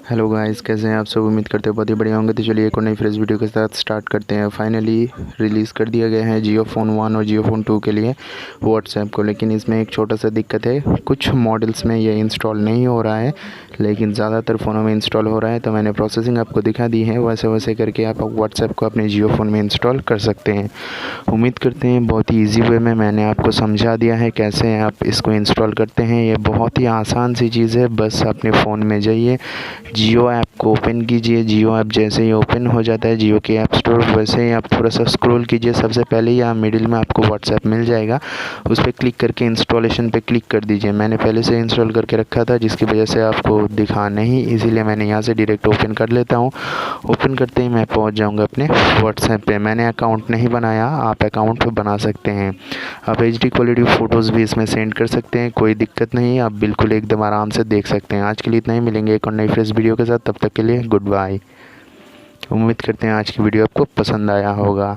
Hello guys, कैसे हैं आप सब। उम्मीद करते हैं बहुत ही बढ़िया होंगे। तो चलिए एक और नई फ्रेश वीडियो के साथ स्टार्ट करते हैं। फाइनली रिलीज़ कर दिया गया है जियो फ़ोन 1 और जियो फ़ोन 2 के लिए व्हाट्सएप को। लेकिन इसमें एक छोटा सा दिक्कत है, कुछ मॉडल्स में ये इंस्टॉल नहीं हो रहा है, लेकिन ज़्यादातर फ़ोनों में इंस्टॉल हो रहा है। तो मैंने प्रोसेसिंग आपको दिखा दी है, वैसे वैसे करके आप व्हाट्सएप को अपने जियो फ़ोन में इंस्टॉल कर सकते हैं। उम्मीद करते हैं बहुत ही ईजी वे में मैंने आपको समझा दिया है कैसे आप इसको इंस्टॉल करते हैं। ये बहुत ही आसान सी चीज़ है। बस अपने फ़ोन में जाइए, जियो ऐप को ओपन कीजिए। जियो ऐप जैसे ही ओपन हो जाता है जियो के ऐप स्टोर, वैसे ही आप थोड़ा सा स्क्रॉल कीजिए। सबसे पहले यहाँ मिडिल में आपको व्हाट्सएप मिल जाएगा, उस पर क्लिक करके इंस्टॉलेशन पे क्लिक कर दीजिए। मैंने पहले से इंस्टॉल करके रखा था, जिसकी वजह से आपको दिखा नहीं, इसीलिए मैंने यहाँ से डायरेक्ट ओपन कर लेता हूँ। ओपन करते ही मैं पहुँच जाऊँगा अपने व्हाट्सएप पे। मैंने अकाउंट नहीं बनाया, आप अकाउंट बना सकते हैं। आप HD क्वालिटी फ़ोटोज़ भी इसमें सेंड कर सकते हैं, कोई दिक्कत नहीं, आप बिल्कुल एकदम आराम से देख सकते हैं। आज के लिए इतना ही, मिलेंगे एक और नई फ्रेश वीडियो के साथ। तब तक के लिए गुड बाय। उम्मीद करते हैं आज की वीडियो आपको पसंद आया होगा।